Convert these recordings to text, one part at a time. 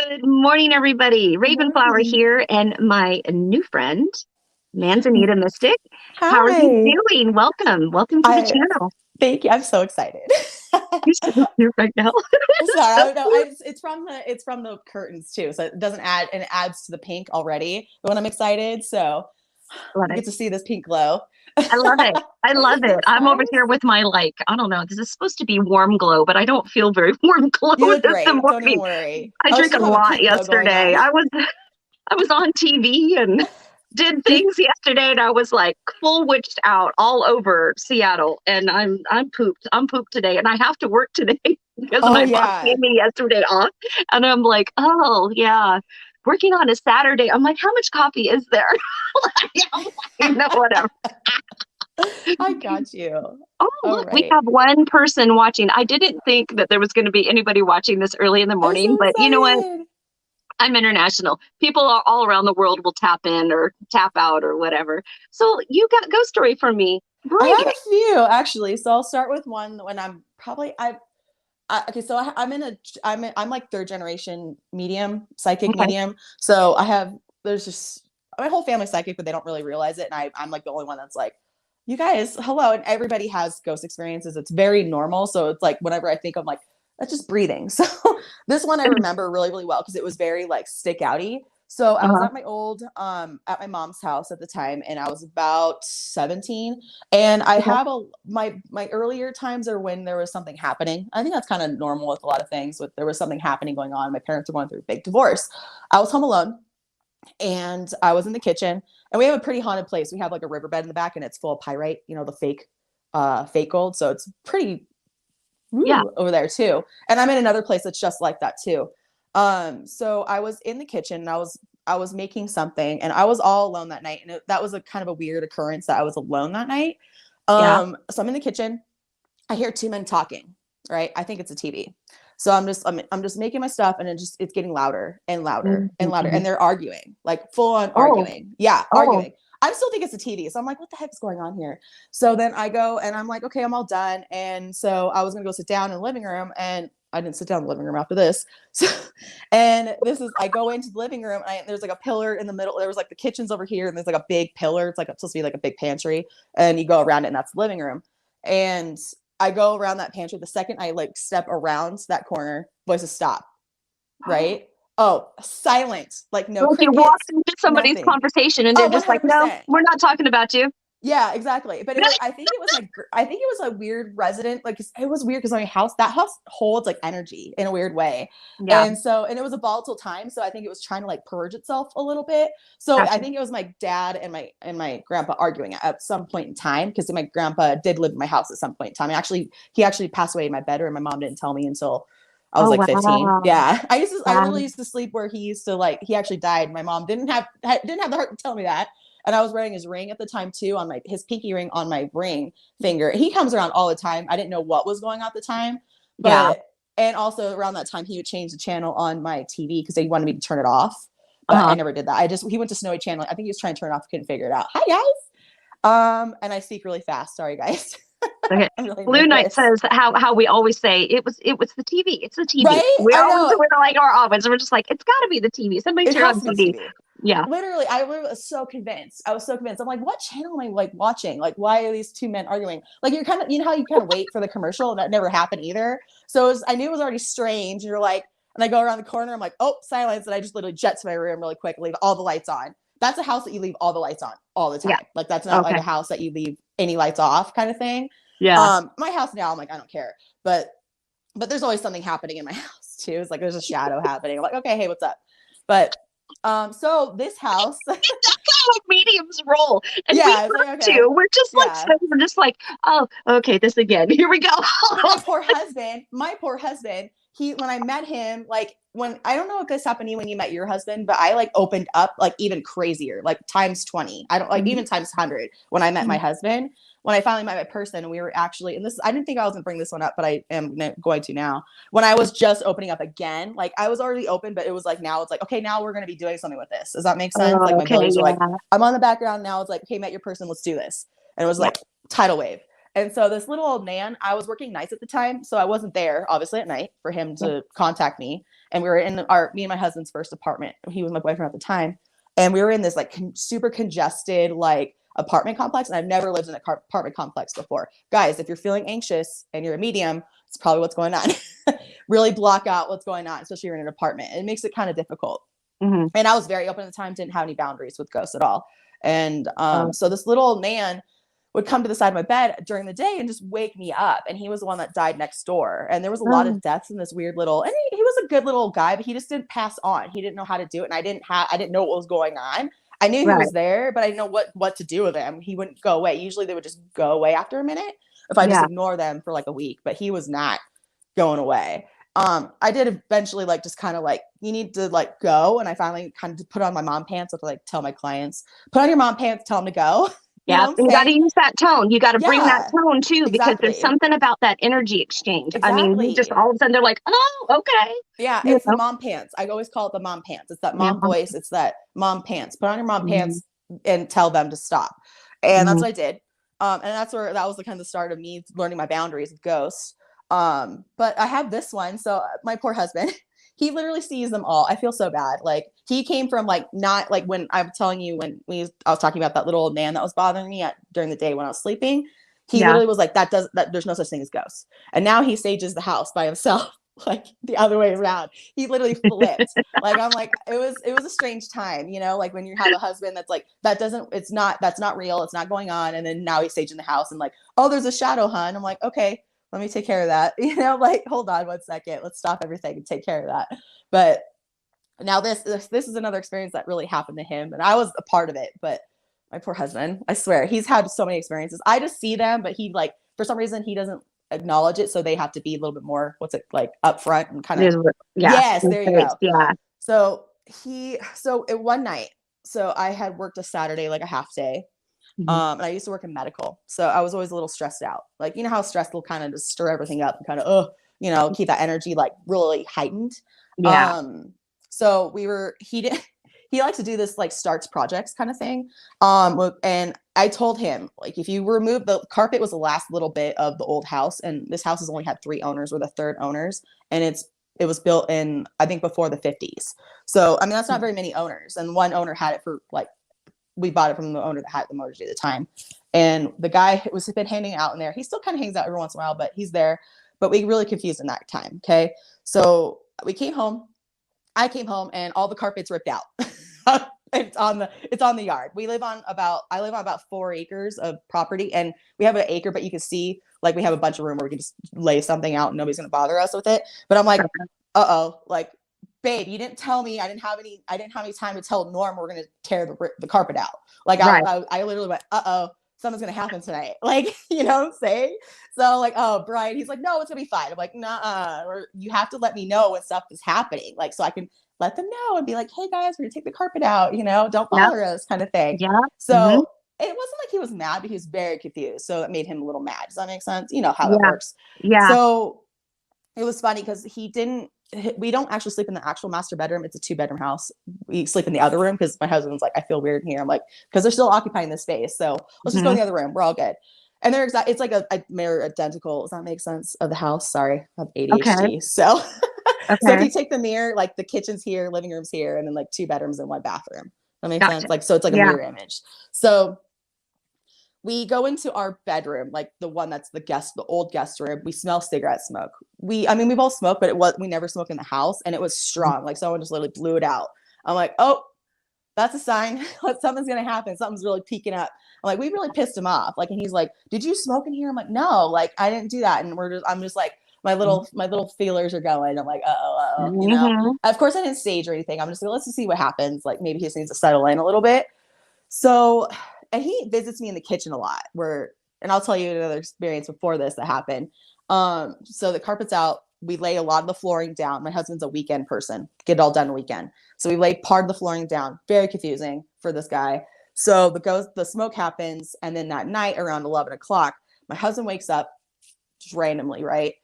Good morning, everybody. Ravenflower Morning. here, and my new friend, Manzanita Mystic. How are you Hi. doing? Welcome. Welcome to the I channel. thank you. I'm so excited. You're sitting here right now. I'm sorry. I don't know. It's from the curtains too, so it doesn't add and it adds to the pink already. But when I'm excited, so Love you it. get to see this pink glow. I love it. I love it. It's I'm over nice. here with my I don't know, this is supposed to be warm glow, but I don't feel very warm glow You look this great. Don't even morning. worry. I Oh, drank so a you have a lot pink glow going yesterday. on. I was on TV and did things yesterday, and I was like full witched out all over Seattle, and I'm pooped. I'm pooped today, and I have to work today because Oh my boss yeah. gave me yesterday off, and I'm like, oh yeah, working on a Saturday. I'm like, how much coffee is there? I'm like, no, whatever. I got you. Oh, All look, we right. have one person watching. I didn't think that there was going to be anybody watching this early in the I'm morning, so but you know what? excited. I'm international. People all around the world will tap in or tap out or whatever. So you got a ghost story for me. I Bring have it. a few actually. So I'll start with one when okay, so I'm like third generation medium, psychic Okay. medium. So there's just my whole family's psychic, but they don't really realize it. And I'm like the only one that's like, you guys, hello. And everybody has ghost experiences. It's very normal. So it's like whenever I think I'm like, that's just breathing. So this one I remember really, really well because it was very like stick outy. So I was Uh-huh. at my mom's house at the time, and I was about 17. And I Okay. have my earlier times are when there was something happening. I think that's kind of normal with a lot of things. With there was something happening going on. My parents were going through a big divorce. I was home alone, and I was in the kitchen. And we have a pretty haunted place. We have like a riverbed in the back, and it's full of pyrite. The fake gold. So it's pretty Yeah. over there too. And I'm in another place that's just like that too. So I was in the kitchen, and I was making something, and I was all alone that night, and that was a kind of a weird occurrence that I was alone that night. Yeah. So I'm in the kitchen. I hear two men talking. Right, I think it's a TV. So I'm just making my stuff, and it's getting louder and louder and louder, Mhm. and they're arguing, like full on Oh, arguing. Yeah, oh, arguing. I still think it's a TV. So I'm like, what the heck is going on here? So then I go and I'm like, okay, I'm all done. And so I was gonna go sit down in the living room, and I didn't sit down in the living room after this. So, and I go into the living room, and there's like a pillar in the middle. There was like the kitchen's over here, and there's like a big pillar. It's like it's supposed to be like a big pantry, and you go around it, and that's the living room. And I go around that pantry. The second I like step around that corner, voices stop. Right? Oh, silent. Like no like you walked crickets, into somebody's nothing. conversation and they're Oh, just like, no, 100%. we're not talking about you. Yeah, exactly. But I think it was a weird resident. Like it was weird because that house holds like energy in a weird way. Yeah, And it was a volatile time. So I think it was trying to like purge itself a little bit. So I gotcha. think it was my dad and my grandpa arguing at some point in time, because my grandpa did live in my house at some point in time. He actually passed away in my bedroom. My mom didn't tell me until I was Oh, like 15. wow. Yeah. I Wow. literally used to sleep where he used to, like, he actually died. My mom didn't have the heart to tell me that. And I was wearing his ring at the time too, on his pinky ring on my ring finger. He comes around all the time. I didn't know what was going on at the time, Yeah. and also around that time he would change the channel on my TV because they wanted me to turn it off, but I Uh-huh. never did that. He went to Snowy Channel. I think he was trying to turn it off, couldn't figure it out. Hi guys. And I speak really fast. Sorry guys. Okay. I'm really Blue Knight nervous. says how we always say it was the TV. It's the TV. Right? We I always know. we're like our always we're just like it's got to be the TV. Somebody It turn has on to be TV. TV. Yeah. Literally, I was so convinced. I was so convinced. I'm like, what channel am I like watching? Like, why are these two men arguing? Like, you know how you kind of wait for the commercial, and that never happened either. So I knew it was already strange. And you're like, and I go around the corner, I'm like, oh, silence. And I just literally jet to my room really quick, leave all the lights on. That's a house that you leave all the lights on all the Yeah. time. Like, that's not like Okay. a house that you leave any lights off kind of thing. Yeah. My house now, I'm like, I don't care. But there's always something happening in my house too. It's like there's a shadow happening. I'm like, okay, hey, what's up? But so this house, Like mediums roll, and we yeah, it's like have okay, to. We're just like yeah. we're just like, oh, okay, this again. Here we go. But my poor husband, when I met him, like when I don't know if this happened to you when you met your husband, but I like opened up like even crazier, like times 20. I don't like Mhm. even times 100 when I met my husband. When I finally met my person, and we were actually, and this, I didn't think I was gonna bring this one up, but I am going to now. When I was just opening up again, like I was already open, but it was like now it's like, okay, now we're gonna be doing something with this. Does that make sense? Like Oh, my okay, abilities are like, yeah. I'm on the background now. It's like, okay, met your person, let's do this. And it was Yeah. like tidal wave. And so this little old man, I was working nights at the time, so I wasn't there, obviously, at night for him to contact me. And we were in me and my husband's first apartment. He was my boyfriend at the time. And we were in this like super congested, like apartment complex. And I've never lived in an apartment complex before. Guys, if you're feeling anxious and you're a medium, it's probably what's going on. Really block out what's going on, especially if you're in an apartment. It makes it kind of difficult. Mm-hmm. And I was very open at the time, didn't have any boundaries with ghosts at all. And Oh, so this little old man would come to the side of my bed during the day and just wake me up. And he was the one that died next door. And there was a lot of oh, deaths in this weird little, and he was a good little guy, but he just didn't pass on. He didn't know how to do it. And I didn't know what was going on. I knew he right. was there, but I didn't know what to do with him. He wouldn't go away. Usually they would just go away after a minute if I just Yeah. ignore them for like a week, but he was not going away. I did eventually like just kind of like, you need to like go. And I finally kind of put on my mom pants. I have to like tell my clients, put on your mom pants, tell them to go. You Yeah. know what And I'm you got to saying? use that tone. You got to bring that Yeah, tone too, because there's exactly. something about that energy exchange. I mean, you just Exactly. all of a sudden they're like, oh, okay. Yeah, You it's the know? mom pants. I always call it the mom pants. It's that Yeah. mom voice. It's that mom pants. Put on your mom Mm-hmm. pants and tell them to stop. And that's Mm-hmm. what I did. And that's where that was the kind of the start of me learning my boundaries with ghosts. But I have this one. So my poor husband, he literally sees them all. I feel so bad. Like he came from like not like when I'm telling you I was talking about that little old man that was bothering me during the day when I was sleeping. He Yeah. literally was like, that there's no such thing as ghosts. And now he stages the house by himself, like the other way around. He literally flipped. Like I'm like, it was a strange time, like when you have a husband that's like, that's not real, it's not going on. And then now he's staging the house and like, oh, there's a shadow, hun. I'm like, okay, let me take care of that. Like, hold on 1 second. Let's stop everything and take care of that. But now this is another experience that really happened to him. And I was a part of it, but my poor husband, I swear, he's had so many experiences. I just see them, but he like, for some reason, he doesn't acknowledge it. So they have to be a little bit more, what's it like, upfront and kind of, Yeah. yes, there you go. Yeah. So one night, so I had worked a Saturday, like a half day. Mm-hmm. And I used to work in medical. So I was always a little stressed out. Like, you know how stress will kind of just stir everything up and kind of, keep that energy like really heightened. Yeah. Um, so he likes to do this like starts projects kind of thing. And I told him, like, if you remove the carpet was the last little bit of the old house, and this house has only had 3 owners, we're the third owners, and it was built in, I think, before the 50s. So, I mean, that's not very many owners. And one owner had it for like, we bought it from the owner that had the mortgage at the time. And the guy was been hanging out in there. He still kind of hangs out every once in a while, but he's there. But we really confused in that time. Okay. So we came home. I came home and all the carpets ripped out. It's on the yard. I live on about 4 acres of property, and we have an acre, but you can see like we have a bunch of room where we can just lay something out and nobody's gonna bother us with it. But I'm like, uh-oh, like, babe, you didn't tell me. I didn't have any time to tell Norm we're gonna tear the carpet out. Like Right. I literally went, uh-oh, something's gonna happen tonight. Like, you know what I'm saying? So like, oh, Brian, he's like, no, it's gonna be fine. I'm like, nah, or you have to let me know when stuff is happening, like so I can let them know and be like, hey guys, we're gonna take the carpet out, don't Yeah. bother us, kind of thing. Yeah. Mm-hmm. So it wasn't like he was mad, but he was very confused. So it made him a little mad. Does that make sense? You know how that Yeah. works. Yeah. So it was funny because we don't actually sleep in the actual master bedroom. It's a 2-bedroom house. We sleep in the other room because my husband's like, I feel weird in here. I'm like, because they're still occupying this space. So let's just go in Mm-hmm. the other room. We're all good. And it's like a mirror identical. Does that make sense? Of the house? Sorry, I have Okay. ADHD. So, so if Okay. you take the mirror, like the kitchen's here, living room's here, and then like 2 bedrooms and 1 bathroom. That makes sense. Gotcha. Like, so it's like a Yeah. mirror image. So we go into our bedroom, like the one that's the old guest room. We smell cigarette smoke. We both smoke, but we never smoke in the house, and it was strong. Like someone just literally blew it out. I'm like, oh, that's a sign. Something's gonna happen. Something's really peeking up. I'm like, we really pissed him off. Like, and he's like, did you smoke in here? I'm like, no, like I didn't do that. And I'm just like, my little feelers are going. I'm like, Mm-hmm. Of course, I didn't stage or anything. I'm just like, let's just see what happens. Like maybe he just needs to settle in a little bit. So, and he visits me in the kitchen a lot. And I'll tell you another experience before this that happened. So the carpet's out. We lay a lot of the flooring down. My husband's a weekend person, get it all done a weekend. So we lay part of the flooring down. Very confusing for this guy. So the smoke happens, and then that night around 11 o'clock, my husband wakes up just randomly, right?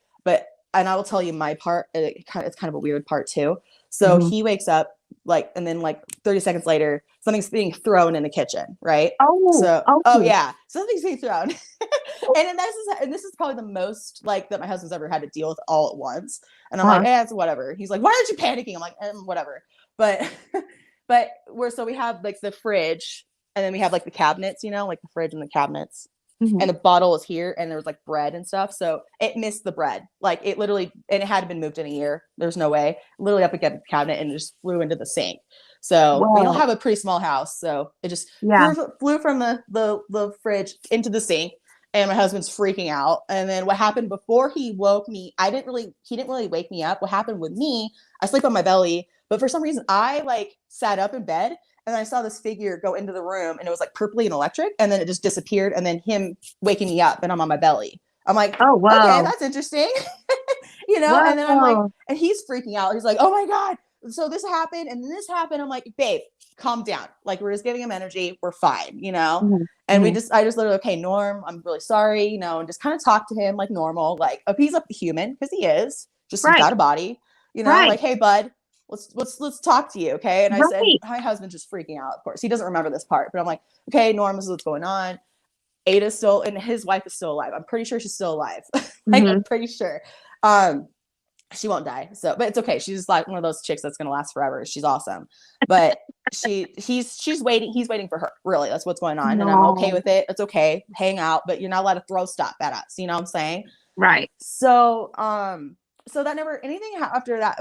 And I will tell you my part. It's kind of a weird part too. So Mm-hmm. he wakes up. like, and then like 30 seconds later, something's being thrown in the kitchen, right? Oh, So, oh oh, yeah, something's being thrown. And then this is probably the most like that my husband's ever had to deal with all at once. And I'm like, uh, it's whatever. He's like, why aren't you panicking? I'm like, whatever. But but so we have like the fridge, and then we have like the cabinets, like the fridge and the cabinets. mhm. And the bottle was here, and there was like bread and stuff. So it missed the bread. Like it literally, and it hadn't been moved in a year. There's no way. Literally up against the cabinet, and it just flew into the sink. So we all Well, have a pretty small house. So it just yeah. flew from the fridge into the sink. And my husband's freaking out. And then what happened before he woke me, he didn't really wake me up. What happened with me, I sleep on my belly, but for some reason I like sat up in bed, and I saw this figure go into the room, and it was like purpley and electric, and then it just disappeared, and then him waking me up, and I'm on my belly. I'm like, Oh, okay, wow. that's interesting. And then I'm like, Wow. and he's freaking out. He's like, oh my God. So this happened and then this happened. I'm like, babe, calm down. Like we're just giving him energy. We're fine. Mhm, And mhm. I just literally, okay, Norm, I'm really sorry, and just kind of talk to him like normal, like if he's a human, because he is, just he's Right, got a body, right, like, hey bud, let's talk to you, okay? And I said, right. my husband's just freaking out, of course. He doesn't remember this part, but I'm like, okay, Norm, this is what's going on. Ada's still, and his wife is still alive. I'm pretty sure she's still alive. Like, I'm Mhm. pretty sure. Um, she won't die. So, but it's okay. She's like one of those chicks that's gonna last forever. She's awesome. But she's waiting. He's waiting for her. Really, that's what's going on, and I'm okay No. with it. It's okay. Hang out, but you're not allowed to throw stuff at us. You know what I'm saying? Right. So, so that never anything after that.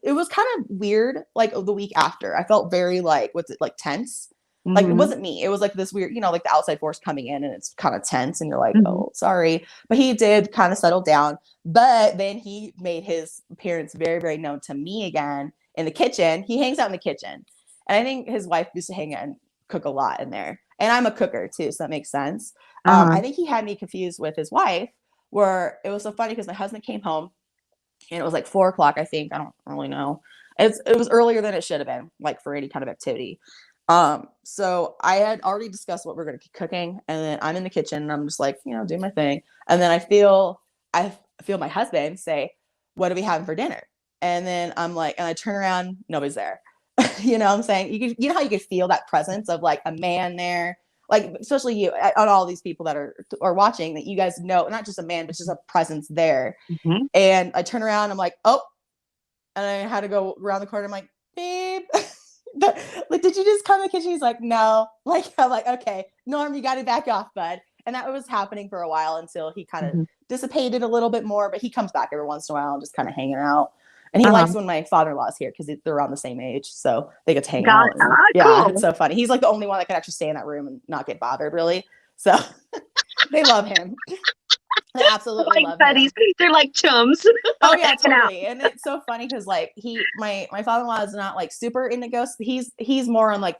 It was kind of weird. Like the week after, I felt very like what's it like tense. Like it Mhm, wasn't me. It was like this weird, like the outside force coming in, and it's kind of tense, and you're like, mhm. oh, sorry. But he did kind of settle down. But then he made his appearance very, very known to me again in the kitchen. He hangs out in the kitchen, and I think his wife used to hang out and cook a lot in there. And I'm a cooker too, so that makes sense. Uh-huh. I think he had me confused with his wife, where it was so funny because my husband came home, and it was like 4 o'clock, I think. I don't really know. It was earlier than it should have been, like for any kind of activity. So I had already discussed what we're going to be cooking, and then I'm in the kitchen, and I'm just like, doing my thing, and then I feel my husband say, "What are we having for dinner?" And then I'm like, and I turn around, nobody's there. You know what I'm saying? You know how you could feel that presence of like a man there, like especially you on all these people that are watching, that you guys know, not just a man, but just a presence there. Mhm. And I turn around, I'm like, oh, and I had to go around the corner. I'm like, babe, like, did you just come in the kitchen? He's like, no. Like, I'm like, okay, Norm, you got to back off, bud. And that was happening for a while until he kind of Mhm. dissipated a little bit more, but he comes back every once in a while and just kind of hanging out. And he Uh-huh. likes when my father-in-law is here because they're around the same age, so they get to hang Got out. And yeah, it's cool. so funny. He's like the only one that can actually stay in that room and not get bothered, really. So they love him. They absolutely Like love buddies. him. They're like chums Oh yeah, hanging out. totally. And it's so funny because like my father-in-law is not like super into ghosts. He's more on like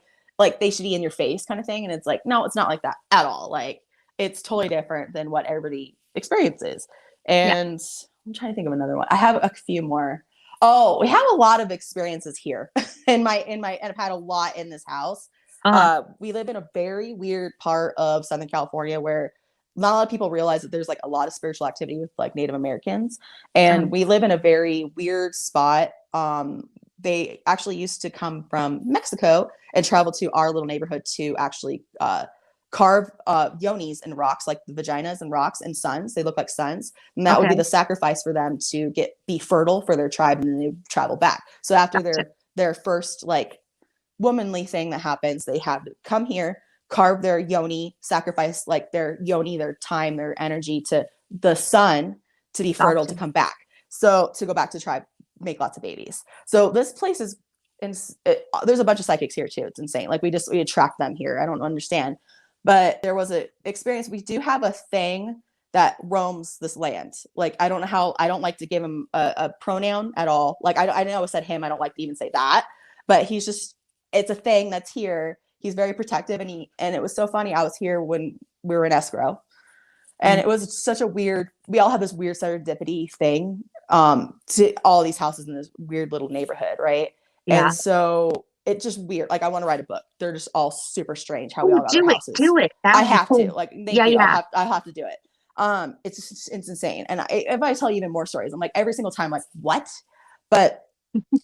they should be in your face kind of thing. And it's like, no, it's not like that at all. Like it's totally different than what everybody experiences. Yeah. And I'm trying to think of another one. I have a few more. Oh, we have a lot of experiences here and I've had a lot in this house. Uh-huh. We live in a very weird part of Southern California where not a lot of people realize that there's like a lot of spiritual activity with like Native Americans, and Um, we live in a very weird spot. They actually used to come from Mexico and travel to our little neighborhood to actually carve yonis and rocks, like the vaginas and rocks and suns. They look like suns, and that would be okay. the sacrifice for them to be fertile for their tribe, and then they travel back. So after Gotcha. their first like womanly thing that happens, they have to come here, carve their yoni, sacrifice like their yoni, their time, their energy to the sun to be fertile to Gotcha. come back. So to go back to tribe, make lots of babies. So this place is, there's a bunch of psychics here too. It's insane. Like we attract them here. I don't understand, but there was a experience. We do have a thing that roams this land. Like I don't know how. I don't like to give him a pronoun at all. Like I know I said him. I don't like to even say that. But he's just, it's a thing that's here. He's very protective, and it was so funny. I was here when we were in escrow, and Mhm. it was such a weird. We all have this weird serendipity thing to all these houses in this weird little neighborhood, right? And Yeah. so it just weird. Like I want to write a book. They're just all super strange how we Oh, all got our houses. do it. That I would be have cool. to. Like, Yeah, thank you. yeah. I'll have to do it. It's insane. And if I tell you even more stories, I'm like every single time, like what? But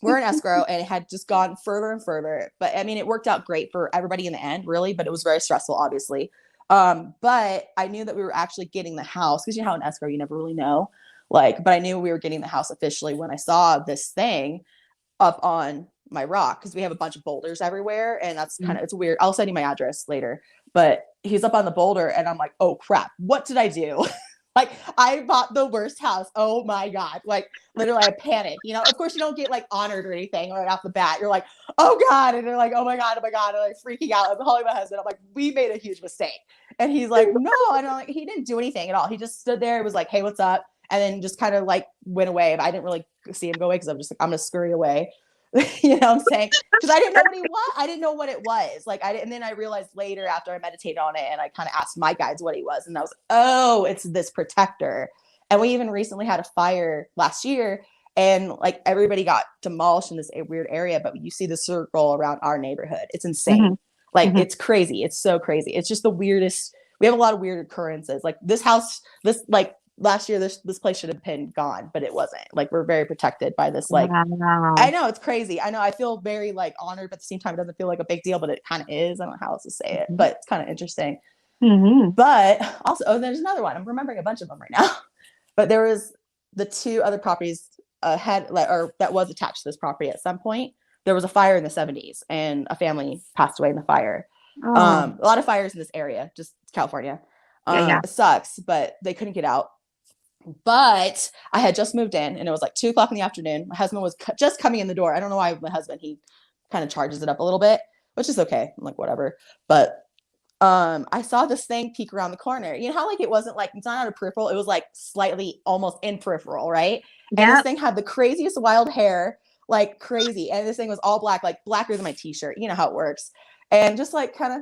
we're in escrow, and it had just gone further and further. But I mean, it worked out great for everybody in the end, really, but it was very stressful, obviously. But I knew that we were actually getting the house, because you know how in escrow you never really know. Like, but I knew we were getting the house officially when I saw this thing up on my rock, because we have a bunch of boulders everywhere, and that's kind of, it's weird. I'll send you my address later. But he's up on the boulder, and I'm like, oh crap, what did I do? Like, I bought the worst house. Oh my God. Like, literally, I panicked. You know, of course, you don't get like honored or anything right off the bat. You're like, oh God. And they're like, oh my God, oh my God. And I'm like freaking out. I'm calling my husband. I'm like, we made a huge mistake. And he's like, no. And I'm like, he didn't do anything at all. He just stood there. It was like, hey, what's up? And then just kind of like went away. But I didn't really see him go away, because I'm just like, I'm going to scurry away. You know what I'm saying? Because I didn't know what he was. I didn't know what it was. Like, and then I realized later, after I meditated on it, and I kind of asked my guides what he was, and I was, oh, it's this protector. And we even recently had a fire last year, and like everybody got demolished in this weird area, but you see the circle around our neighborhood. It's insane. Like, it's crazy. It's so crazy. It's just the weirdest. We have a lot of weird occurrences. Like this house, this like last year, this place should have been gone, but it wasn't. Like, we're very protected by this, like, I Wow. know, it's crazy. I know, I feel very like honored, but at the same time, it doesn't feel like a big deal, but it kind of is. I don't know how else to say it, but it's kind of interesting. Mm-hmm. But also, oh, there's another one. I'm remembering a bunch of them right now. But there was the two other properties had, or that was attached to this property at some point. There was a fire in the 70s, and a family passed away in the fire. Oh, A lot of fires in this area, just California. yeah, yeah. It sucks, but they couldn't get out. But I had just moved in, and it was like 2 o'clock in the afternoon. My husband was just coming in the door. I don't know why my husband, he kind of charges it up a little bit, which is okay. I'm like, whatever. But I saw this thing peek around the corner. You know how like it wasn't like, it's not out of peripheral, it was like slightly almost in peripheral, right? And this Yep. thing had the craziest wild hair, like crazy. And this thing was all black, like blacker than my t-shirt. You know how it works. And just like kind of,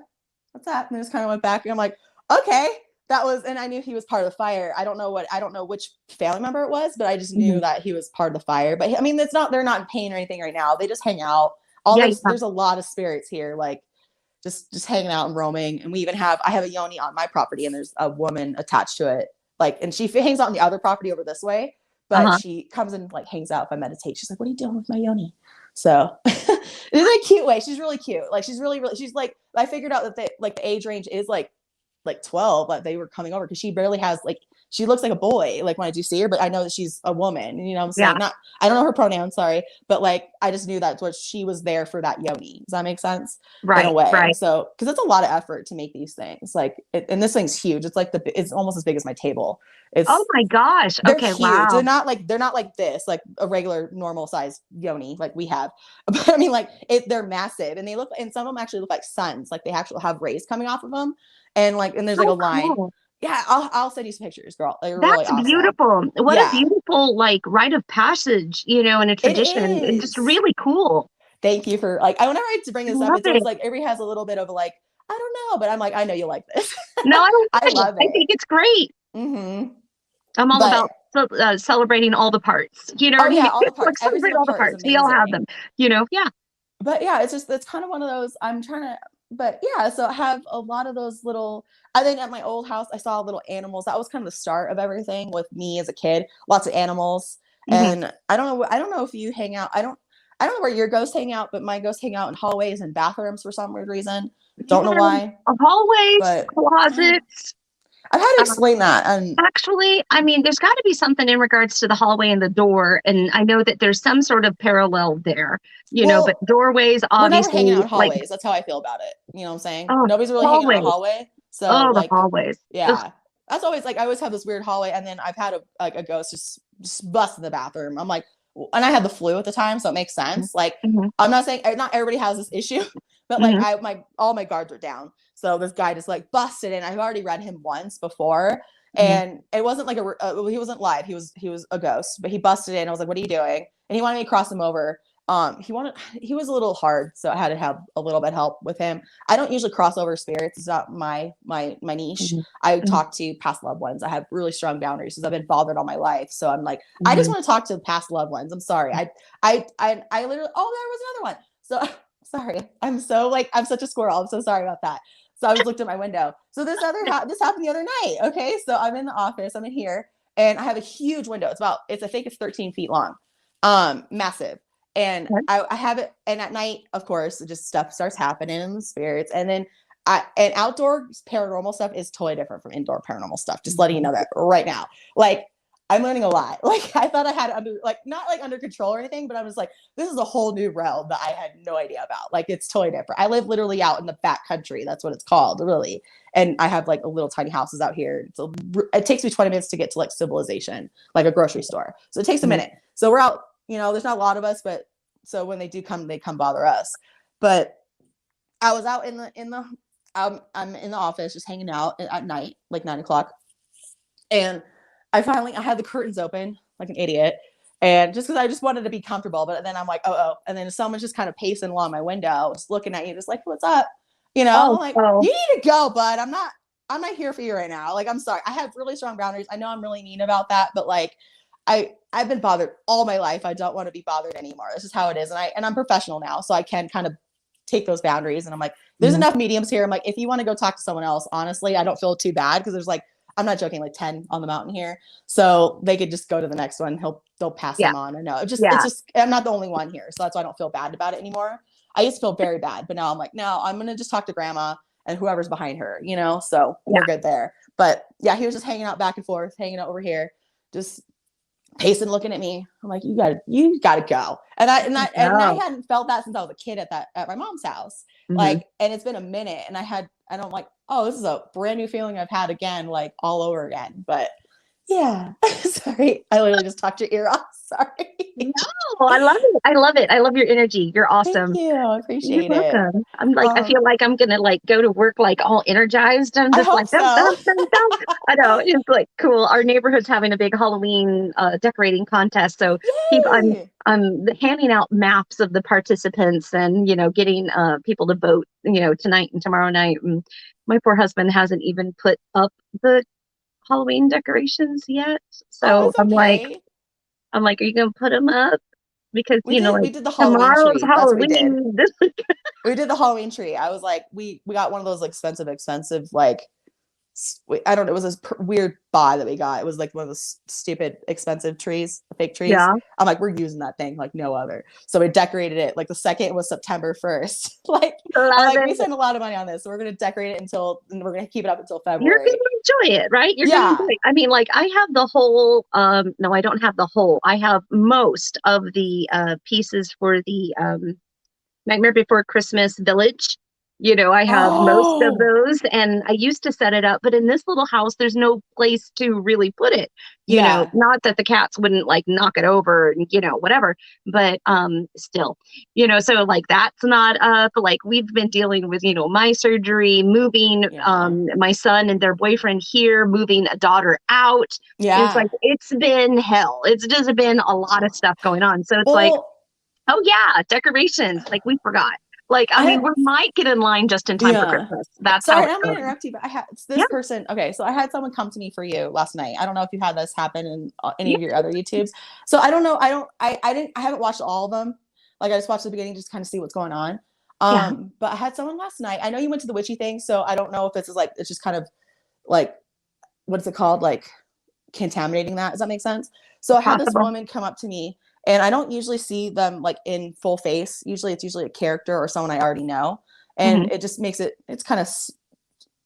what's that? And just kind of went back, and I'm like, okay. That was, and I knew he was part of the fire. I don't know which family member it was, but I just knew that he was part of the fire. But I mean, it's not, they're not in pain or anything right now. They just hang out. All Yeah, yeah. there's a lot of spirits here, like just hanging out and roaming. And we even have, I have a yoni on my property, and there's a woman attached to it. Like, and she hangs out on the other property over this way, but Uh-huh. she comes and like hangs out if I meditate. She's like, what are you doing with my yoni? So it's a cute way. She's really cute. Like, she's really, really, she's like, I figured out that like the age range is like 12, but they were coming over, because she barely has, like, she looks like a boy, like when I do see her, but I know that she's a woman, you know what I'm Yeah. saying? Not, I don't know her pronouns, sorry, but like, I just knew that's what she was there for, that yoni. Does that make sense? In a Right, way. right. So, because it's a lot of effort to make these things, like, and this thing's huge. It's like it's almost as big as my table. Oh It's, my gosh. they're Okay, huge. wow. They're not like this, like a regular normal size yoni like we have. But I mean, like, they're massive, and they look, and some of them actually look like suns, like they actually have rays coming off of them, and like, and there's like a So line. cool. Yeah, I'll send you some pictures, girl. They're really That's awesome. beautiful. What a Yeah, beautiful like rite of passage, and a it tradition. And just is. really cool. Thank you for like, I whenever I bring I this up, love it's always it. like everybody has a little bit of a like, I don't know, but I'm like, I know you like this. No, I I love it. love I it. think it's great. Mm-hmm. I'm all But about celebrating all the parts. You know what oh I mean? yeah, all the Like parts, every celebrate single all the part is parts. We all have them. amazing. Yeah. But yeah, it's just, it's kind of one of those, I'm trying to, but yeah, so I have a lot of those little, I think at my old house I saw little animals. That was kind of the start of everything with me as a kid. Lots of animals. Hmm. And I don't know if you hang out, I don't know where your ghosts hang out, but my ghosts hang out in hallways and bathrooms for some weird reason. Don't know Yeah. why, Hallways, but closets. I've had to Um, explain that. And Actually, I mean, there's got to be something in regards to the hallway and the door. And I know that there's some sort of parallel there, but well, doorways, we're never hanging out obviously, in like, hallways. That's how I feel about it. You know what I'm saying? oh, Nobody's really hanging out in a hallways. hallway. So Oh, the like, hallways. Ugh. yeah, that's always like, I always have this weird hallway, and then I've had a ghost just bust in the bathroom. I'm like, and I had the flu at the time, so it makes sense. Like, Hmm. I'm not saying not everybody has this issue, but like, Hmm. all my guards are down. So this guy just like busted in. I've already read him once before, Hmm. and it wasn't like he wasn't live. He was a ghost, but he busted in. I was like, what are you doing? And he wanted me to cross him over. He was a little hard, so I had to have a little bit help with him. I don't usually cross over spirits. It's not my niche. Hmm. I Hmm. talk to past loved ones. I have really strong boundaries because I've been bothered all my life. So I'm like, I just Hmm. want to talk to past loved ones. I'm sorry. I literally, oh, there was another one. So sorry. I'm such a squirrel. I'm so sorry about that. So I was looked at my window. So this happened the other night. Okay. So I'm in the office, I'm in here, and I have a huge window. I think it's 13 feet long. Massive. And Okay. I have it, and at night, of course, just stuff starts happening in the spirits. And then and outdoor paranormal stuff is totally different from indoor paranormal stuff. Just letting you know that right now. Like, I'm learning a lot. Like, I thought I had it under, like, not like under control or anything, but I was like, this is a whole new realm that I had no idea about. Like, it's totally different. I live literally out in the back country. That's what it's called, really. And I have like a little tiny houses out here. So it takes me 20 minutes to get to like civilization, like a grocery store. So it takes a minute. So we're out, there's not a lot of us, but so when they do come, they come bother us. But I was out I'm in the office just hanging out at night, like 9 o'clock. And I had the curtains open like an idiot. And just because I just wanted to be comfortable, but then I'm like, oh. And then someone's just kind of pacing along my window, just looking at you, just like, what's up? I'm Oh, like, oh, you need to go, bud. I'm not here for you right now. Like, I'm sorry. I have really strong boundaries. I know I'm really mean about that, but like, I've been bothered all my life. I don't want to be bothered anymore. This is how it is. And I'm professional now, so I can kind of take those boundaries. And I'm like, there's enough mediums here. I'm like, if you want to go talk to someone else, honestly, I don't feel too bad, because there's like, I'm not joking, like 10 on the mountain here. So they could just go to the next one. They'll pass yeah, them on. I know. It's yeah. just, I'm not the only one here. So that's why I don't feel bad about it anymore. I used to feel very bad, but now I'm like, no, I'm going to just talk to grandma and whoever's behind her, so Yeah. we're good there. But yeah, he was just hanging out back and forth, hanging out over here, just pacing, looking at me. I'm like, you gotta go. And I Oh. hadn't felt that since I was a kid at my mom's house. Hmm. Like, and it's been a minute, and I'm like, oh, this is a brand new feeling I've had again, like all over again. But yeah, sorry, I literally just talked your ear off. Sorry. No, I love it. I love it. I love your energy. You're Thank awesome. you. I You're appreciate it. welcome. I'm like, I Um, feel like I'm gonna like go to work like all energized. I'm I just hope like, dum, so. dum, dum, dum. I know it's like cool. Our neighborhood's having a big Halloween decorating contest, so people, Yay! I'm handing out maps of the participants and getting people to vote. Tonight and tomorrow night. And my poor husband hasn't even put up the Halloween decorations yet, Oh, so it's okay. I'm like, are you gonna put them up? Because We like did the Halloween tomorrow's tree. That's what we did. Halloween. This We did the Halloween tree. I was like, we got one of those expensive, like, I don't know. It was this weird buy that we got. It was like one of those stupid expensive trees, fake trees. yeah, I'm like, we're using that thing like no other. So we decorated it. Like the second was September 1st. Like, I'm love like, we it. spent a lot of money on this, so we're gonna decorate it and we're gonna keep it up until You're February. gonna enjoy it, right? You're gonna enjoy Yeah, it. I mean, like I have the whole. No, I don't have the whole. I have most of the pieces for the Nightmare Before Christmas Village. I have most of oh those, and I used to set it up, but in this little house, there's no place to really put it. yeah, Not that the cats wouldn't like knock it over and whatever, but still, so like that's not up. Like we've been dealing with my surgery, moving yeah, my son and their boyfriend here, moving a daughter out. It's like yeah. it's been hell. It's just been a lot of stuff going on. So it's like, Well, oh yeah, decorations. Like we forgot. Like I mean, I we might get in line just in time for yeah. Christmas. That's how Sorry, I it's don't mean to going. interrupt you, but I had Yeah, this person. Okay, so I had someone come to me for you last night. I don't know if you had this happen in any yeah, of your other YouTubes. So I don't know. I don't. I didn't. I haven't watched all of them. Like I just watched the beginning, just kind of see what's going on. yeah. But I had someone last night. I know you went to the witchy thing, so I don't know if this is like it's just kind of like what's it called, like contaminating that. Does that make sense? So I had this Possible. woman come up to me, and I don't usually see them like in full face. It's usually a character or someone I already know, and Hmm. it just makes it. It's kind of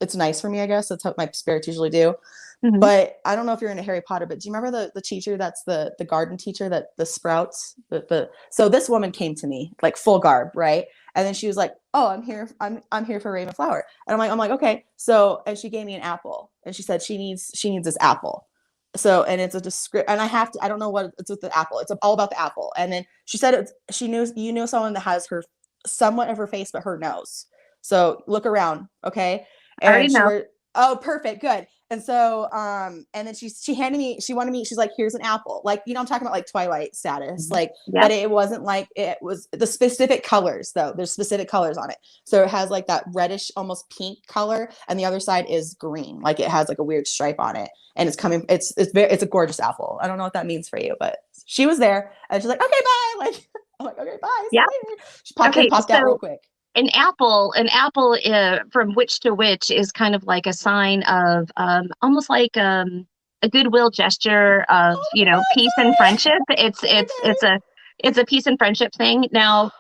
it's nice for me, I guess. That's what my spirits usually do. Hmm. But I don't know if you're into Harry Potter, but do you remember the teacher that's the garden teacher that the sprouts? So this woman came to me like full garb, right? And then she was like, "Oh, I'm here for Ravenflower." And I'm like, okay. So and she gave me an apple, and she said she needs this apple. So and it's a descript, and I don't know what it's with the apple. It's all about the apple. And then she said she knew someone that has her somewhat of her face, but her nose. So look around, okay? I already And she know. were oh perfect, good. And so and then she handed me, she wanted me, she's like, here's an apple. Like, I'm talking about like Twilight status. Like, Yeah. but it wasn't like it was the specific colors though. There's specific colors on it. So it has like that reddish, almost pink color, and the other side is green. Like it has like a weird stripe on it. And it's a gorgeous apple. I don't know what that means for you, but she was there and she's like, okay, bye. Like, I'm like, okay, bye. See Yeah. you later. She popped in, Okay. popped out real So quick. an apple from witch to witch is kind of like a sign of almost like a goodwill gesture of Oh, peace and that's friendship. it. It's Okay. It's a peace and friendship thing. Now,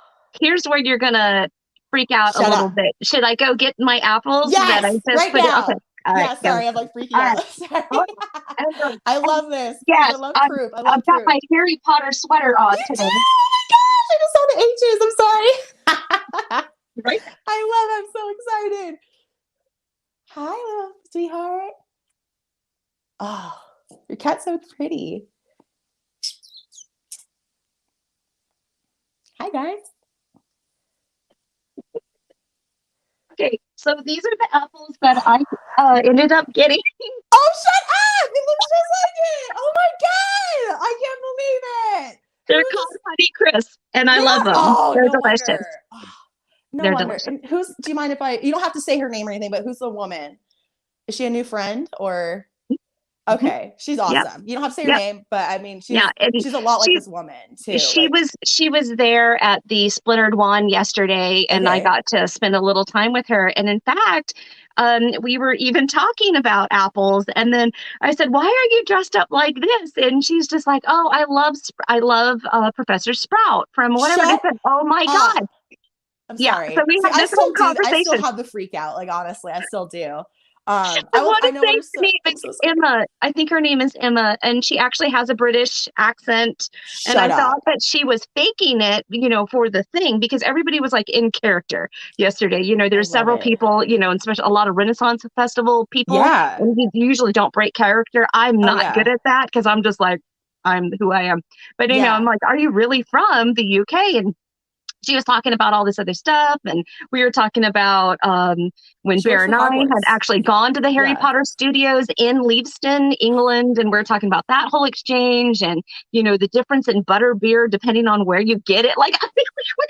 here's where you're gonna freak out a Shut little up. bit. Should I go get my apples that I Yes, just right put in? Okay. now. All right, Yeah, go. sorry, I'm like freaking All right. out. Sorry. Oh, and, I and love this. Proof. I yes, love proof. I I've love got proof. my Harry Potter sweater on You do? today. Oh my gosh, I just saw the H's. I'm sorry. Right? I'm so excited. Hi, little sweetheart. Oh, your cat's so pretty. Hi, guys. Okay, so these are the apples that I ended up getting. Oh, shut up! It looks just like it. Oh my god! I can't believe it. They're called Who's Honey Crisp, and I they love are? them. Oh, They're no delicious. wonder. Oh, no They're wonder. delicious. And who's? Do you mind if I? You don't have to say her name or anything, but who's the woman? Is she a new friend or? Mhm. Okay, she's Yep, awesome. You don't have to say her yep, name, but I mean, yeah. And she's a lot like she this woman too. she Like, was she was there at the Splintered One yesterday, and I okay, got to spend a little time with her. And in fact, we were even talking about apples. And then I said, "Why are you dressed up like this?" And she's just like, "Oh, I love Professor Sprout from whatever." And I shut said, "Oh my up. God, I'm yeah." So sorry. we See, had this whole I still conversation. have the freak out. Like honestly, I still do. I want I to know say we're her name I'm is so sorry. Emma. I think her name is Emma, and she actually has a British accent. And I Shut thought up. that she was faking it, for the thing because everybody was like in character yesterday. I There's love several it. people, and especially a lot of Renaissance Festival people, Yeah. and you usually don't break character. I'm Oh not good yeah. at that because I'm just like, I'm who I am. But I'm Yeah. like, are you really from the UK? And she was talking about all this other stuff, and we were talking about when She Bear works for and I had Hogwarts. actually gone to the Harry Yeah. Potter studios in Leavesden, England, and we are talking about that whole exchange and the difference in butter beer depending on where you get it. Like I think we were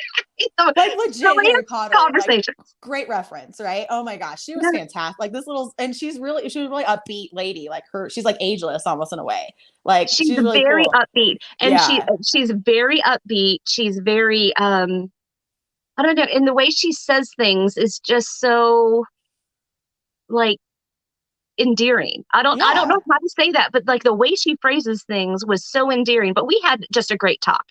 Like having the legit Harry silliest Potter. Like conversations. great reference, right? Oh my gosh, she was Yeah. fantastic. Like this little, and she was really upbeat lady. Like she's like ageless almost in a way. Like She's she's really very cool. upbeat, and Yeah. she's very upbeat. She's very I don't know, and the way she says things is just so like endearing. I don't know Yeah. how to say that, but like the way she phrases things was so endearing. But we had just a great talk.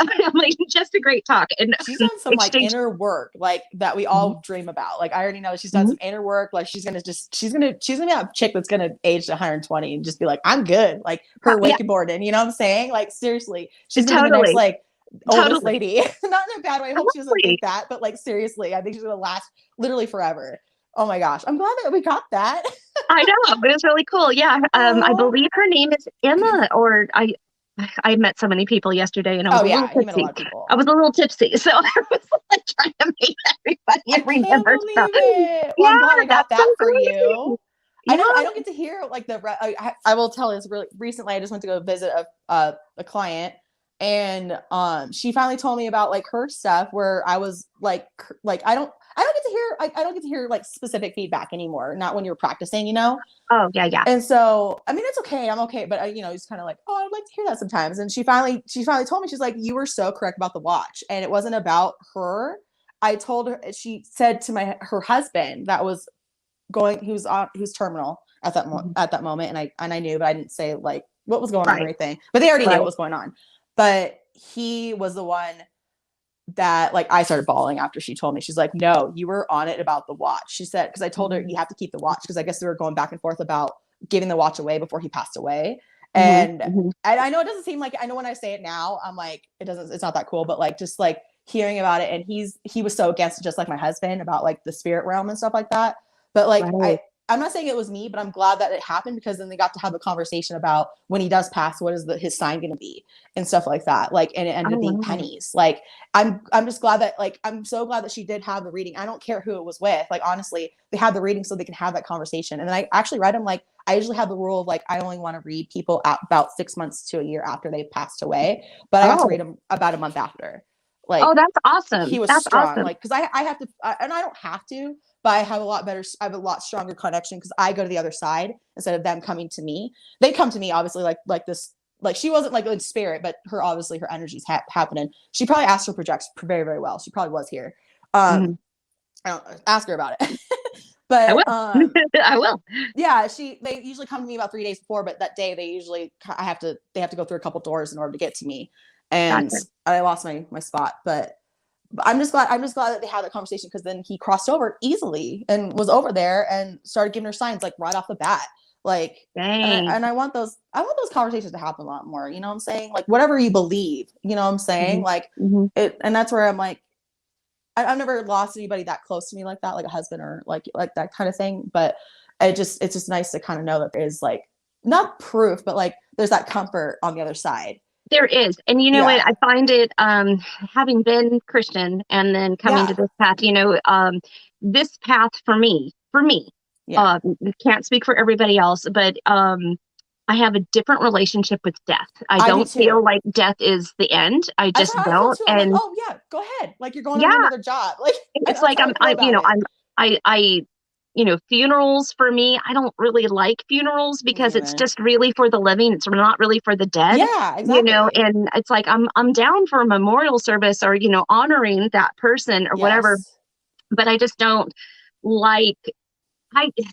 I mean, just a great talk and She's done some like exchange. inner work like that we Mhm, all dream about. Like I already know she's done mhm. some inner work. Like she's gonna be a chick that's gonna age to 120 and just be like, I'm good. Like her Yeah, wakeboarding, you know what I'm saying? Like seriously, she's gonna be the next totally, like oldest totally, lady. Not in a bad way. I hope she doesn't totally. think that, but like seriously, I think she's gonna last literally forever. Oh my gosh. I'm glad that we got that. I know, but it's really cool. Yeah, I Oh. believe her name is Emma, or I met so many people yesterday, and I was Oh a little yeah, you met a lot tipsy. of people. I was a little tipsy, so I was like trying to make I everybody can't remember stuff. believe it. Well, Yeah, I'm glad I got that's so that for crazy. you. Yeah. I don't get to hear like I will tell this really recently. I just went to go visit a client, and she finally told me about like her stuff where I was like I don't get to hear I don't get to hear like specific feedback anymore. Not when you're practicing, you know. Oh, yeah, yeah. And so, I mean, it's okay. I'm okay. But it's kind of like, oh, I'd like to hear that sometimes. And she finally told me, she's like, you were so correct about the watch. And it wasn't about her. I told her, she said to her husband that was he was terminal at Mhm. at that moment. And I knew, but I didn't say like what was going on or Right, anything, but they already knew what right. was going on. But he was the one that like I started bawling after she told me. She's like, no, you were on it about the watch. She said, because I told her you have to keep the watch because I guess they were going back and forth about giving the watch away before he passed away. Mhm, And mhm. I know it doesn't seem like I know when I say it now, I'm like, it's not that cool, but like just like hearing about it, and he was so against it, just like my husband, about like the spirit realm and stuff like that. But like Right. I'm not saying it was me, but I'm glad that it happened because then they got to have a conversation about when he does pass, what is his sign going to be and stuff like that. Like, and it ended Oh, up being wow. pennies. Like, I'm just glad that like I'm so glad that she did have the reading. I don't care who it was with. Like honestly, they had the reading so they can have that conversation. And then I actually read them like I usually have the rule of like I only want to read people about 6 months to a year after they've passed away. But I got to read Oh. them about a month after. Oh, Like that's awesome. he was That's strong. awesome. Like because I have to and I don't have to, but I have a lot stronger connection because I go to the other side instead of them coming to me. They come to me obviously like this, like she wasn't like in spirit, but obviously her energy's happening. She probably astral projects very, very well. She probably was here. Mhm. I don't ask her about it. I will. But I will. yeah, they usually come to me about 3 days before, but that day they have to go through a couple doors in order to get to me. and Gotcha. I lost my spot. But I'm just glad that they had that conversation, because then he crossed over easily and was over there and started giving her signs like right off the bat. Like, Dang. and I want those conversations to happen a lot more. You know what I'm saying? Like, whatever you believe, you know what I'm saying? Hmm. Like Hmm. it, and that's where I'm like, I've never lost anybody that close to me like that, like a husband or like that kind of thing. But it's just nice to kind of know that there's like not proof, but like there's that comfort on the other side. There is. And you know what? I Yeah. find it, having been Christian and then coming to Yeah. this path, this path for me, Yeah. uh, can't speak for everybody else, but I have a different relationship with death. I I do don't feel too. like death is the end. I That's just how I feel don't. too. I'm like, And oh yeah, go ahead. Like you're going on to yeah, another job. Like it's that's like how I feel about it. funerals for me, I don't really like funerals Me because it's neither. just really for the living. It's not really for the dead, Yeah, exactly. and it's like I'm down for a memorial service or, honoring that person or whatever, Yes. but I just don't like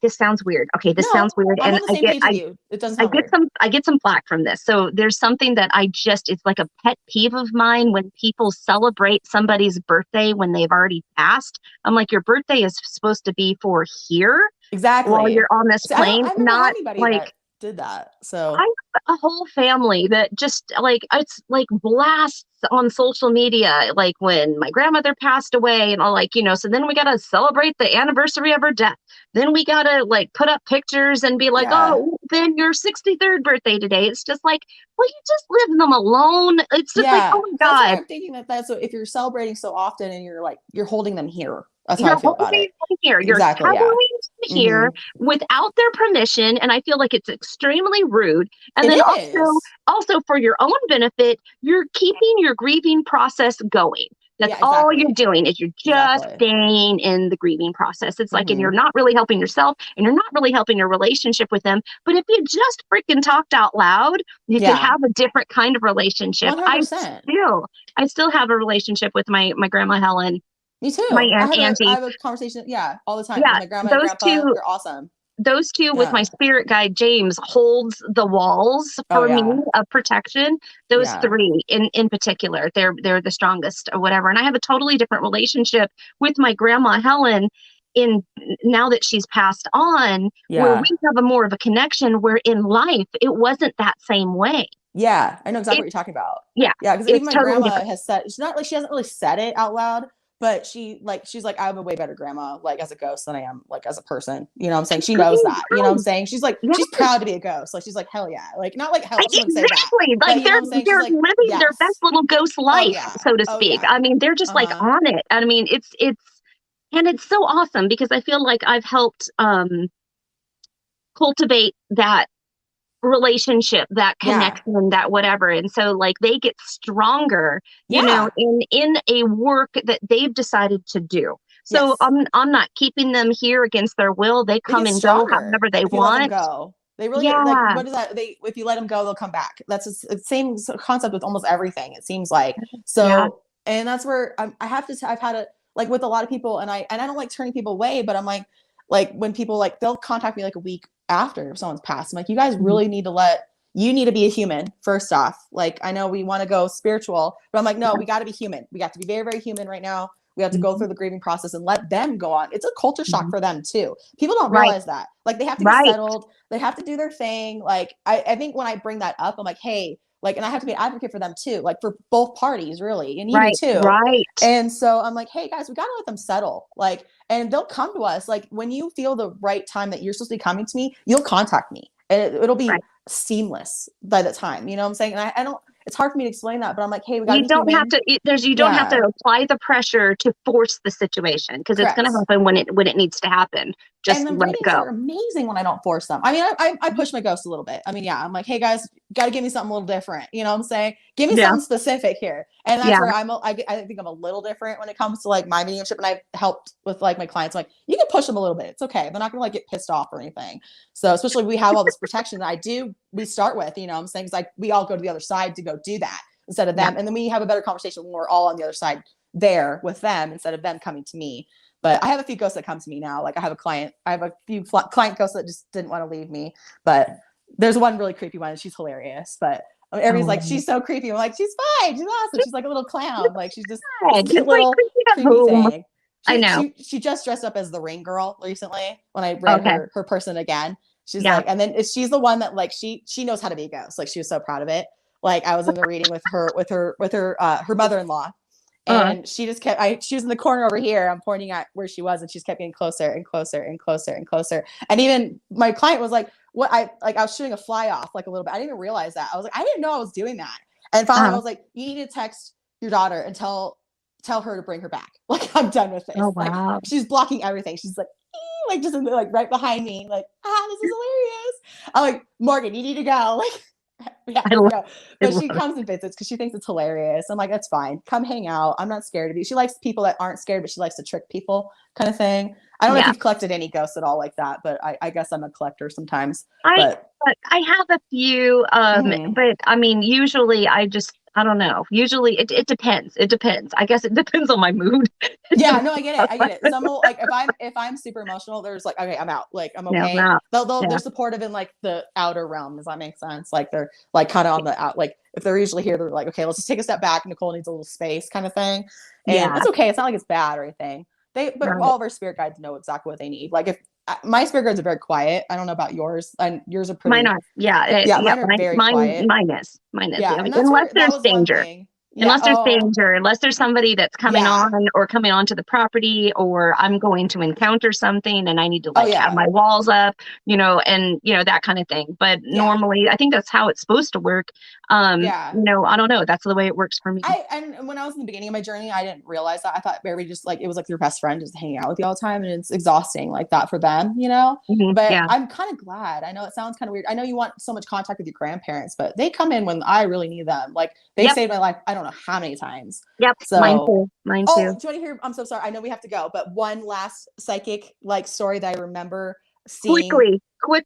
this sounds weird. Okay, this sounds No, weird. I'm And on the same page with you. It doesn't sound weird. I get some flack from this. So there's something that it's like a pet peeve of mine when people celebrate somebody's birthday when they've already passed. I'm like, your birthday is supposed to be for here while Exactly. you're on this See, plane, I've never had not anybody like that did that. I So have a whole family that just like it's like blasts on social media, like when my grandmother passed away and all, like, so then we gotta celebrate the anniversary of her death. Then we gotta like put up pictures and be like, yeah. oh, then your 63rd birthday today. It's just like, will you just leave them alone? It's just like, Yeah. oh my That's why God, I'm thinking that that's so if you're celebrating so often and you're like you're holding them here. That's how I you're feel about holding it. them here. You're Exactly. Yeah. towering them here Hmm. without their permission, and I feel like it's extremely rude. And It then is. also for your own benefit, you're keeping your grieving process going. That's Yeah, all you're exactly. doing is you're just Exactly. staying in the grieving process. It's like, and you're Hmm. not really helping yourself, and you're not really helping your relationship with them. But if you just freaking talked out loud, you could Yeah. have a different kind of relationship. 100%. I still have a relationship with my grandma Helen, Me my too. aunt I Angie. have a conversation, yeah, all the time with Yeah, my grandma and grandpa. They're awesome. those two with my Yeah. spirit guide James holds the walls Oh for me yeah. of protection. Those Yeah. three in particular, they're the strongest or whatever. And I have a totally different relationship with my grandma Helen in now that she's passed on, where we Yeah. have a more of a connection, where in life it wasn't that same way. Yeah. I know exactly what It you're talking about. Yeah, Yeah, because even it's my totally grandma different. has said it's not like she hasn't really said it out loud, but she's like, I have a way better grandma, like as a ghost than I am like as a person. You know what I'm saying? She knows that. You know what I'm saying? She's like, she's Yes. proud to be a ghost. Like she's like, hell yeah. Like not like hell, she wouldn't say that. Exactly. But Like you know what I'm saying? She's they're like, living their best yes. little ghost Oh life, yeah. so to Oh speak. yeah. I mean, they're just like Uh-huh. on it. I mean, and it's so awesome because I feel like I've helped cultivate that relationship, that Yeah. connection, that whatever. And so like they get stronger, Yeah. in a work that they've decided to do. So Yes. I'm not keeping them here against their will. They They come get and go stronger however they if you let them want. go. They really get like Yeah. what is that? They if you let them go, they'll come back. That's the same concept with almost everything. It seems like Yeah. so, and that's where I have to. I've had a like with a lot of people, and I don't like turning people away, but I'm like when people like they'll contact me like a week after someone's passed. I'm like, you guys Mhm. really need to let you need to be a human first off. Like I know we want to go spiritual, but I'm like, no, we got to be human. We got to be very very human right now. We have to go Mhm. through the grieving process and let them go on. It's a culture shock Mhm. for them too. People don't Right. realize that. Like they have to get Right. settled. They have to do their thing. Like I think when I bring that up, I'm like, hey, like, and I have to be an advocate for them too, like for both parties, really. And you do Right. too. Right. And so I'm like, hey guys, we gotta let them settle. Like, and they'll come to us. Like when you feel the right time that you're supposed to be coming to me, you'll contact me. And it'll Right. be seamless by the time. You know what I'm saying? And I don't it's hard for me to explain that, but I'm like, hey, we gotta You be don't have human. to you don't have to Yeah. apply the pressure to force the situation because it's going to Correct. happen when it needs to happen. And Just the let it readings go. are amazing when I don't force them. I mean, I push my ghost a little bit. I mean, yeah, I'm like, hey guys, got to give me something a little different. You know what I'm saying? Give me Yeah. something specific here. And that's Yeah. where I think I'm a little different when it comes to like my mediumship. And I've helped with like my clients. I'm like, you can push them a little bit. It's okay. They're not going to like get pissed off or anything. So especially we have all this protection that we start with, you know what I'm saying? It's like we all go to the other side to go do that instead of Yeah. them. And then we have a better conversation when we're all on the other side there with them instead of them coming to me. But I have a few ghosts that come to me now. Like I have a few client ghosts that just didn't want to leave me. But there's one really creepy one. And she's hilarious. But Everybody's like, Oh, she's so creepy. I'm like, she's fine. She's awesome. She's like a little clown. Like she's just this good. cute It's like little creepy at creepy home. thing. I She know. she she just dressed up as the Rain Girl recently when I read Okay. her person again. She's Yeah. like, and then she's the one that like she knows how to be a ghost. Like she was so proud of it. Like I was in the reading with her mother-in-law, Uh, and she just kept she was in the corner over here. I'm pointing at where she was, and she just kept getting closer and closer and closer and closer. And even my client was like, what I was shooting a fly off like a little bit. I didn't even realize that. I was like, I didn't know I was doing that. And finally I uh, was like, you need to text your daughter and tell her to bring her back. Like I'm done with this. oh Like wow. she's blocking everything. She's like just like right behind me. Like, this is hilarious. I'm like, Morgan, you need to go. Like we have I to love go. I But love she it. comes and visits because she thinks it's hilarious. I'm like, that's fine. Come hang out. I'm not scared of you. She likes people that aren't scared, but she likes to trick people kind of thing. I don't know if Yeah. you've collected any ghosts at all like that, but I guess I'm a collector sometimes. I But I have a few, mhm. but I mean, usually I don't know. Usually it depends. It depends. I guess it depends on my mood. It Yeah, depends no, I get it. on I my get it. Some will like if I'm super emotional, there's like, okay, I'm out. Like I'm yeah, okay. wow. They're Yeah. supportive in like the outer realm. Does that make sense? Like they're like kind of on the out. Like if they're usually here, they're like, okay, let's just take a step back. Nicole needs a little space, kind of thing. And Yeah. it's okay. It's not like it's bad or anything. But Right. all of our spirit guides know exactly what they need. Like if my spirit guides are very quiet. I don't know about yours, and yours are Mine pretty. are. Yeah. Yeah, Yeah. mine are very Mine. quiet. Mine is. Yeah, Yeah. and that's Unless where that there's was one danger. thing. Yeah. Oh, Unless there's somebody that's yeah. coming onto the property, or I'm going to encounter something and I need to Oh, like have yeah. my walls up, and that kind of thing. But Yeah. normally I think that's how it's supposed to work. Yeah. I don't know. That's the way it works for me. And when I was in the beginning of my journey, I didn't realize that. I thought everybody just like it was like your best friend just hanging out with you all the time, and it's exhausting like that for them. But Yeah. I'm kind of glad. I know it sounds kind of weird. I know you want so much contact with your grandparents, but they come in when I really need them. Like they Yep. saved my life. I don't know how many times. Yep. Mine So, too. Mine oh, too. do you want to hear? I'm so sorry. I know we have to go, but one last psychic like story that I remember seeing Quickly,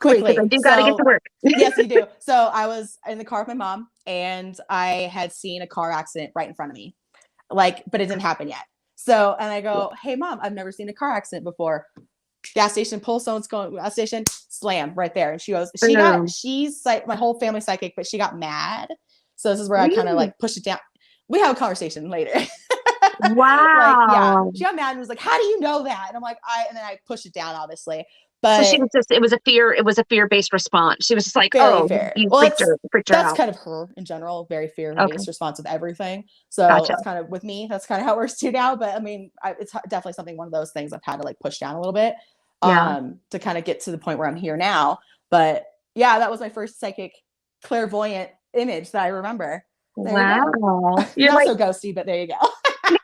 because I quickly. do got to get to So, work. yes, you do. So, I was in the car with my mom and I had seen a car accident right in front of me. Like, but it didn't happen yet. So, and I go, "Hey mom, I've never seen a car accident before." Gas station, pull someone's going gas station, slam right there. And she goes, Boom. she's like my whole family psychic, but she got mad. So this is where I kind of Really? like push it down. We have a conversation later. Like, yeah, Wow. she got mad and was like, "How do you know that?" And I'm like, and then I pushed it down, obviously. So she But was just, it was a fear-based response. She was just like, very oh, fair. you Well, freaked her that's out. kind of her in general, very Okay. fear-based response with everything. So Gotcha. it's kind of with me, that's kind of how it works too now. But I mean, it's definitely something, one of those things I've had to like push down a little bit Yeah. to kind of get to the point where I'm here now. But yeah, that was my first psychic clairvoyant image that I remember. There you go. Wow. You're Not like, so ghosty, but there you go.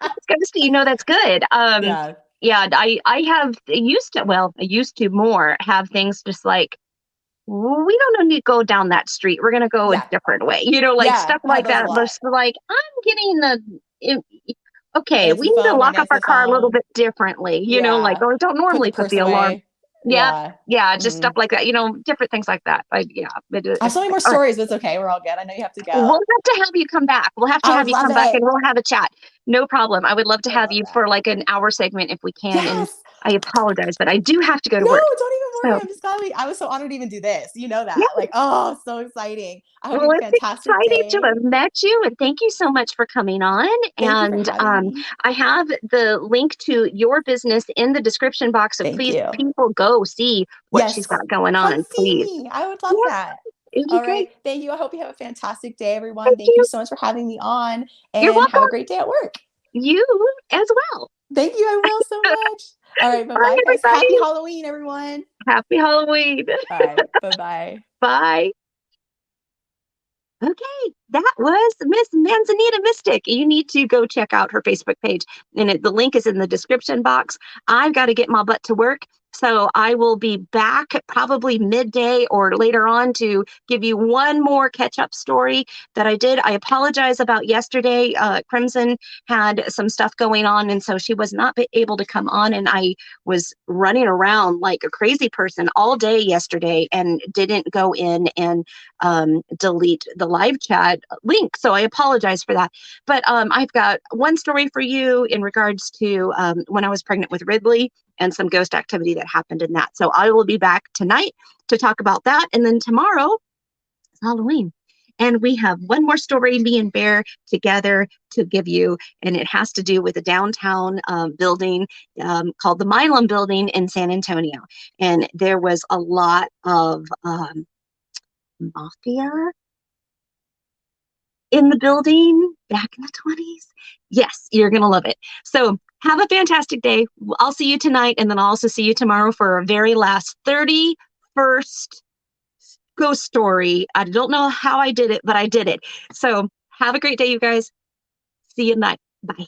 that's good to see. That's good. Yeah. Yeah, I used to more have things just like, we don't need to go down that street. We're gonna go a Yeah. different way. Like Yeah. stuff I had like those a that. But lot. it's like, I'm getting okay, Answer we the need to phone, don't lock up answer our the car a little phone. bit differently. Like, Yeah. oh, don't Put the normally put purse the alarm. away. Yep. Yeah. Yeah, just stuff Mm. like that, different things like that. Yeah, but I have it's so many like, more all right, stories, but it's okay. We're all good. I know you have to we'll go. have to have you come back. We'll have to I have would you love come back it. and we'll have a chat. No problem. I would love to I would have love you that. for like an hour segment if we can. And Yes. I apologize, but I do have to go to No, work. don't even worry. So, I'm just glad I was so honored to even do this. You know yeah, that. Like, oh, so exciting. I hope you well, have a it's fantastic exciting to day. have met you, and thank you so much for coming on. Thank you for And having me. I have the link to your business in the description box. So Thank please, you. people, go see what she's Yes. got going Come on, see please. me. I would love Yeah, that. it'd be All great. right. Thank you. I hope you have a fantastic day, everyone. Thank Thank you you. so much for having me on You're and have a welcome. great day at work. You as well. Thank you. I will so much. All right. Bye Bye, bye, guys. Happy everybody. Halloween, everyone. Happy Halloween. All right. Bye bye. Bye. Okay, that was Miss Manzanita Mystic. You need to go check out her Facebook page, and the link is in the description box. I've got to get my butt to work, so I will be back probably midday or later on to give you one more catch-up story that I did. I apologize about yesterday. Crimson had some stuff going on, and so she was not able to come on, and I was running around like a crazy person all day yesterday and didn't go in and delete the live chat link. So I apologize for that. But I've got one story for you in regards to when I was pregnant with Ridley and some ghost activity that happened in that. So I will be back tonight to talk about that. And then tomorrow is Halloween. And we have one more story, me and Bear together to give you, and it has to do with a downtown building called the Milam Building in San Antonio. And there was a lot of mafia in the building back in the 20s. Yes, you're going to love it. So have a fantastic day. I'll see you tonight, and then I'll also see you tomorrow for our very last 31st ghost story. I don't know how I did it, but I did it. So have a great day, you guys. See you tonight. Bye.